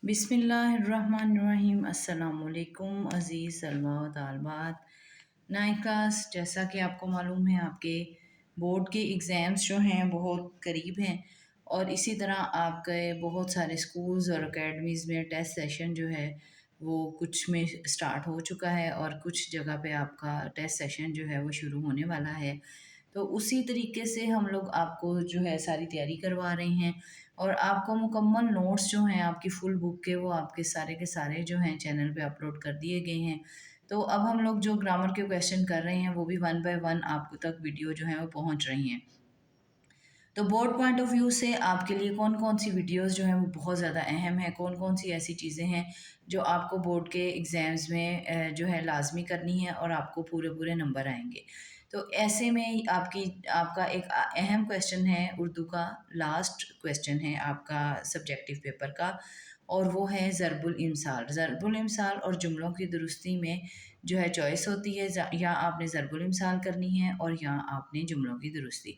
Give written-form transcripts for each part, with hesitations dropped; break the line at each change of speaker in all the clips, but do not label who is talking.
بسم اللہ الرحمن الرحیم۔ السلام علیکم عزیز طلباء و طالبات۔ 9 کلاس، جیسا کہ آپ کو معلوم ہے آپ کے بورڈ کے ایگزامز جو ہیں بہت قریب ہیں، اور اسی طرح آپ کے بہت سارے اسکولز اور اکیڈمیز میں ٹیسٹ سیشن جو ہے وہ کچھ میں سٹارٹ ہو چکا ہے، اور کچھ جگہ پہ آپ کا ٹیسٹ سیشن جو ہے وہ شروع ہونے والا ہے۔ تو اسی طریقے سے ہم لوگ آپ کو جو ہے ساری تیاری کروا رہے ہیں، اور آپ کو مکمل نوٹس جو ہیں آپ کی فل بک کے وہ آپ کے سارے جو ہیں چینل پہ اپلوڈ کر دیے گئے ہیں۔ تو اب ہم لوگ جو گرامر کے کویشچن کر رہے ہیں وہ بھی 1 بائی 1 آپ کو تک ویڈیو جو ہیں وہ پہنچ رہی ہیں۔ تو بورڈ پوائنٹ آف ویو سے آپ کے لیے کون کون سی ویڈیوز جو ہیں وہ بہت زیادہ اہم ہیں، کون کون سی ایسی چیزیں ہیں جو آپ کو بورڈ کے ایگزامز میں جو ہے لازمی کرنی ہے، اور آپ کو پورے نمبر آئیں گے۔ تو ایسے میں آپ کا ایک اہم کویشچن ہے، اردو کا لاسٹ کویشچن ہے آپ کا سبجیکٹیو پیپر کا، اور وہ ہے ضرب الامثال۔ ضرب الامثال اور جملوں کی درستی میں جو ہے چوائس ہوتی ہے، یا آپ نے ضرب الامثال کرنی ہے اور یا آپ نے جملوں کی درستی۔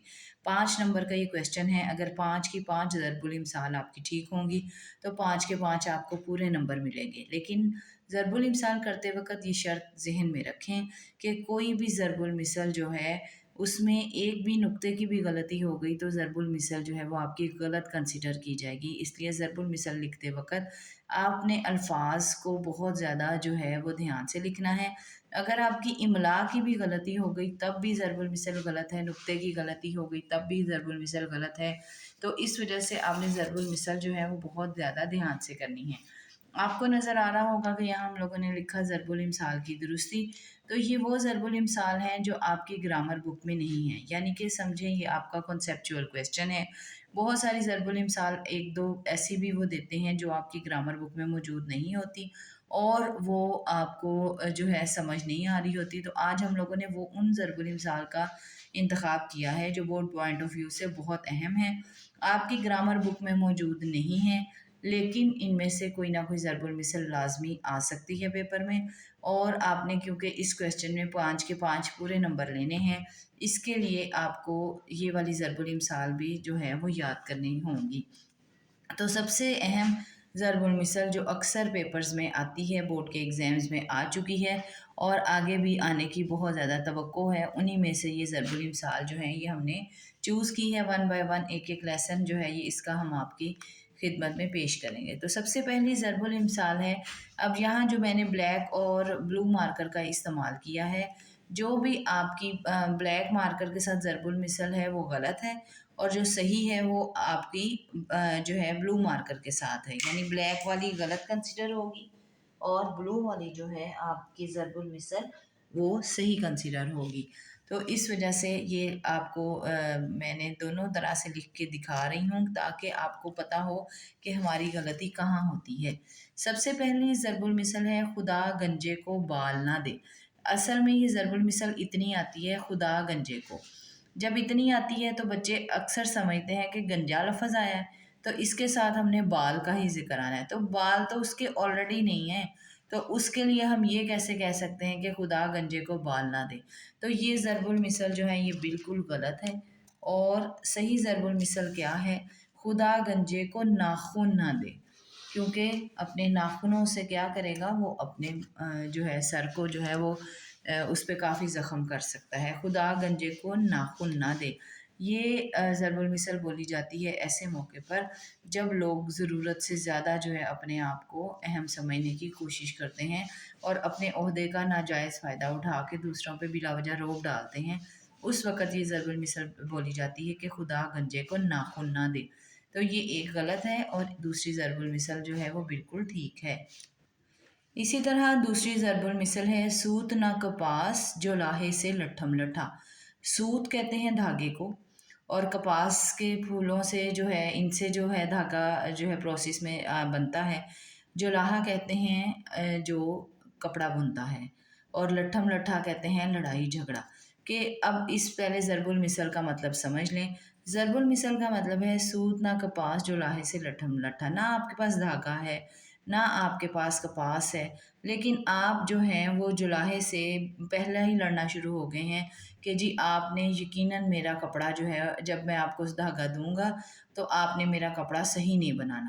5 نمبر کا یہ کویشچن ہے، اگر 5 کی 5 ضرب الامثال آپ کی ٹھیک ہوں گی تو 5 کے 5 آپ کو پورے نمبر ملیں گے۔ لیکن ضرب الامثال کرتے وقت یہ شرط ذہن میں رکھیں کہ کوئی بھی ضرب المثل جو ہے اس میں ایک بھی نقطے کی بھی غلطی ہو گئی تو ضرب المثل جو ہے وہ آپ کی غلط کنسیڈر کی جائے گی۔ اس لیے ضرب المثل لکھتے وقت آپ نے الفاظ کو بہت زیادہ جو ہے وہ دھیان سے لکھنا ہے۔ اگر آپ کی املا کی بھی غلطی ہو گئی تب بھی ضرب المثل غلط ہے، نقطے کی غلطی ہو گئی تب بھی ضرب المثل غلط ہے، تو اس وجہ سے آپ نے ضرب المثل جو ہے وہ بہت زیادہ دھیان سے کرنی ہے۔ آپ کو نظر آ رہا ہوگا کہ یہاں ہم لوگوں نے لکھا ضرب الامثال کی درستی، تو یہ وہ ضرب الامثال ہیں جو آپ کی گرامر بک میں نہیں ہیں، یعنی کہ سمجھیں یہ آپ کا کنسیپچول کویشچن ہے۔ بہت ساری ضرب الامثال ایک دو ایسی بھی وہ دیتے ہیں جو آپ کی گرامر بک میں موجود نہیں ہوتی، اور وہ آپ کو جو ہے سمجھ نہیں آ رہی ہوتی۔ تو آج ہم لوگوں نے وہ ان ضرب الامثال کا انتخاب کیا ہے جو بورڈ پوائنٹ آف ویو سے بہت اہم ہے، آپ کی گرامر بک میں موجود نہیں ہیں، لیکن ان میں سے کوئی نہ کوئی ضرب المثل لازمی آ سکتی ہے پیپر میں، اور آپ نے کیونکہ اس کویشچن میں 5 کے 5 پورے نمبر لینے ہیں، اس کے لیے آپ کو یہ والی ضرب الامثال بھی جو ہے وہ یاد کرنی ہوں گی۔ تو سب سے اہم ضرب المثل جو اکثر پیپرز میں آتی ہے، بورڈ کے ایگزامز میں آ چکی ہے اور آگے بھی آنے کی بہت زیادہ توقع ہے، انہی میں سے یہ ضرب الامثال جو ہیں یہ ہم نے چوز کی ہے۔ 1 بائی 1 ایک ایک لیسن جو ہے یہ اس کا ہم آپ کی خدمت میں پیش کریں گے۔ تو سب سے پہلی ضرب الامثال ہے، اب یہاں جو میں نے بلیک اور بلو مارکر کا استعمال کیا ہے، جو بھی آپ کی بلیک مارکر کے ساتھ ضرب المثل ہے وہ غلط ہے، اور جو صحیح ہے وہ آپ کی جو ہے بلو مارکر کے ساتھ ہے، یعنی بلیک والی غلط کنسیڈر ہوگی اور بلو والی جو ہے آپ کی ضرب المثل وہ صحیح کنسیڈر ہوگی۔ تو اس وجہ سے یہ آپ کو میں نے دونوں طرح سے لکھ کے دکھا رہی ہوں تاکہ آپ کو پتہ ہو کہ ہماری غلطی کہاں ہوتی ہے۔ سب سے پہلی ضرب المثل ہے خدا گنجے کو بال نہ دے۔ اصل میں یہ ضرب المثل اتنی آتی ہے خدا گنجے کو، جب اتنی آتی ہے تو بچے اکثر سمجھتے ہیں کہ گنجا لفظ آیا ہے تو اس کے ساتھ ہم نے بال کا ہی ذکر آنا ہے، تو بال تو اس کے آلریڈی نہیں ہیں، تو اس کے لیے ہم یہ کیسے کہہ سکتے ہیں کہ خدا گنجے کو بال نہ دے؟ تو یہ ضرب المثل جو ہے یہ بالکل غلط ہے، اور صحیح ضرب المثل کیا ہے؟ خدا گنجے کو ناخن نہ دے، کیونکہ اپنے ناخنوں سے کیا کرے گا وہ اپنے جو ہے سر کو جو ہے وہ اس پہ کافی زخم کر سکتا ہے۔ خدا گنجے کو ناخن نہ دے، یہ ضرب المثل بولی جاتی ہے ایسے موقع پر جب لوگ ضرورت سے زیادہ جو ہے اپنے آپ کو اہم سمجھنے کی کوشش کرتے ہیں اور اپنے عہدے کا ناجائز فائدہ اٹھا کے دوسروں پہ بلا وجہ روک ڈالتے ہیں، اس وقت یہ ضرب المثل بولی جاتی ہے کہ خدا گنجے کو ناخن نہ دے۔ تو یہ ایک غلط ہے، اور دوسری ضرب المثل جو ہے وہ بالکل ٹھیک ہے۔ اسی طرح دوسری ضرب المثل ہے سوت نہ کپاس جو لاہے سے لٹھم لٹھا۔ سوت کہتے ہیں دھاگے کو، اور کپاس کے پھولوں سے جو ہے ان سے جو ہے دھاگا جو ہے پروسیس میں بنتا ہے۔ جو لاہا کہتے ہیں جو کپڑا بنتا ہے، اور لٹھم لٹھا کہتے ہیں لڑائی جھگڑا۔ کہ اب اس پہلے ضرب المثل کا مطلب سمجھ لیں۔ ضرب المثل کا مطلب ہے سوت نہ کپاس جو لاہے سے لٹھم لٹھا، نہ آپ کے پاس دھاگا ہے نہ آپ کے پاس کپاس ہے، لیکن آپ جو ہیں وہ جلاہے سے پہلے ہی لڑنا شروع ہو گئے ہیں کہ جی آپ نے یقیناً میرا کپڑا جو ہے جب میں آپ کو دھاگا دوں گا تو آپ نے میرا کپڑا صحیح نہیں بنانا۔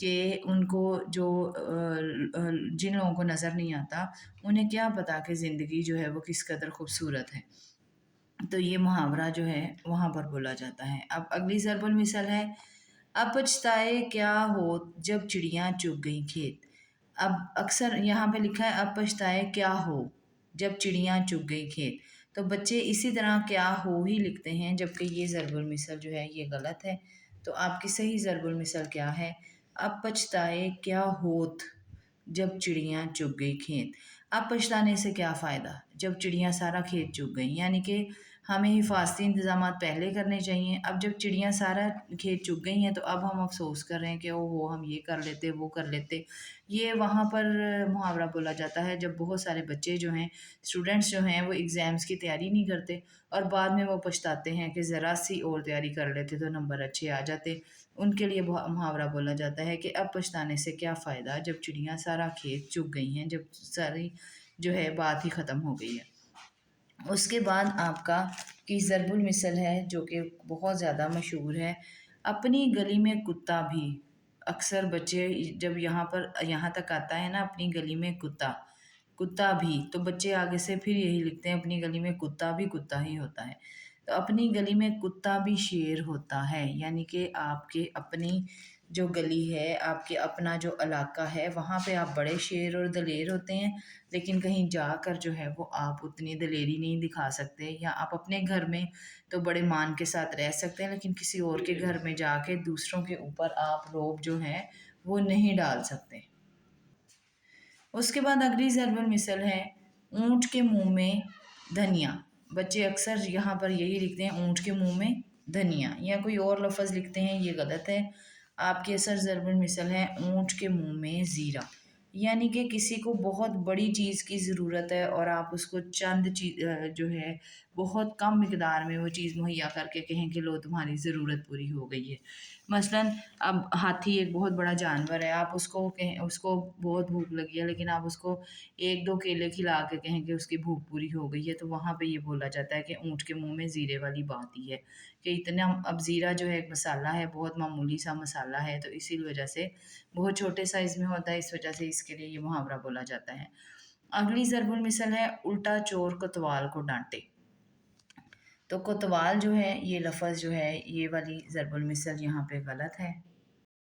کہ ان کو جو جن لوگوں کو نظر نہیں آتا انہیں کیا پتا کہ زندگی جو ہے وہ کس قدر خوبصورت ہے. تو یہ محاورہ جو ہے وہاں پر بولا جاتا ہے. اب اگلی ضرب المثل ہے اب پچھتائے کیا ہو جب چڑیاں چگ گئیں کھیت. اب اکثر یہاں پہ لکھا ہے اب پچھتائے کیا ہو جب چڑیاں چگ گئی کھیت. تو بچے اسی طرح کیا ہو ہی لکھتے ہیں جبکہ یہ ضرب المثل جو ہے یہ غلط ہے. تو آپ کی صحیح ضرب المثل کیا ہے؟ اب پچھتائے کیا ہوت جب چڑیاں چگ گئی کھیت. اب پچھتانے سے کیا فائدہ جب چڑیاں سارا کھیت چگ گئیں، یعنی کہ ہمیں حفاظتی انتظامات پہلے کرنے چاہیے. اب جب چڑیاں سارا کھیت چگ گئی ہیں تو اب ہم افسوس کر رہے ہیں کہ او ہو ہم یہ کر لیتے وہ کر لیتے. یہ وہاں پر محاورہ بولا جاتا ہے جب بہت سارے بچے جو ہیں اسٹوڈنٹس جو ہیں وہ ایگزامس کی تیاری نہیں کرتے اور بعد میں وہ پچھتاتے ہیں کہ ذرا سی اور تیاری کر لیتے تو نمبر اچھے آ جاتے. ان کے لیے محاورہ بولا جاتا ہے کہ اب پچھتانے سے کیا فائدہ جب چڑیاں سارا کھیت چگ گئی ہیں، جب ساری جو ہے بات ہی ختم ہو گئی ہے. اس کے بعد آپ کا کی ضرب المثل ہے جو کہ بہت زیادہ مشہور ہے اپنی گلی میں کتا بھی. اکثر بچے جب یہاں تک آتا ہے نا اپنی گلی میں کتا بھی، تو بچے آگے سے پھر یہی لکھتے ہیں اپنی گلی میں کتا بھی کتا ہی ہوتا ہے. تو اپنی گلی میں کتا بھی شیر ہوتا ہے، یعنی کہ آپ کے اپنی جو گلی ہے آپ کے اپنا جو علاقہ ہے وہاں پہ آپ بڑے شیر اور دلیر ہوتے ہیں، لیکن کہیں جا کر جو ہے وہ آپ اتنی دلیری نہیں دکھا سکتے. یا آپ اپنے گھر میں تو بڑے مان کے ساتھ رہ سکتے ہیں لیکن کسی اور کے گھر میں جا کے دوسروں کے اوپر آپ روب جو ہے وہ نہیں ڈال سکتے. اس کے بعد اگلی ضرب المثل ہے اونٹ کے منہ میں دھنیا. بچے اکثر یہاں پر یہی لکھتے ہیں اونٹ کے منہ میں دھنیا، یا کوئی اور لفظ لکھتے ہیں، یہ غلط ہے. آپ کی اصل ضرب المثل ہے اونٹ کے منہ میں زیرہ، یعنی کہ کسی کو بہت بڑی چیز کی ضرورت ہے اور آپ اس کو چند چیز جو ہے بہت کم مقدار میں وہ چیز مہیا کر کے کہیں کہ لو تمہاری ضرورت پوری ہو گئی ہے. مثلاً اب ہاتھی ایک بہت بڑا جانور ہے، آپ اس کو بہت بھوک لگی ہے لیکن آپ اس کو ایک دو کیلے کھلا کے کہیں کہ اس کی بھوک پوری ہو گئی ہے، تو وہاں پہ یہ بولا جاتا ہے کہ اونٹ کے منہ میں زیرے والی بات ہی ہے کہ اتنا. اب زیرہ جو ہے ایک مسالہ ہے، بہت معمولی سا مسالہ ہے، تو اسی وجہ سے بہت چھوٹے سائز میں ہوتا ہے، اس وجہ سے اس کے لیے یہ محاورہ بولا جاتا ہے. اگلی ضرب المثل ہے الٹا چور کوتوال کو ڈانٹے. تو کوتوال جو ہے یہ لفظ جو ہے یہ والی ضرب المثل یہاں پہ غلط ہے.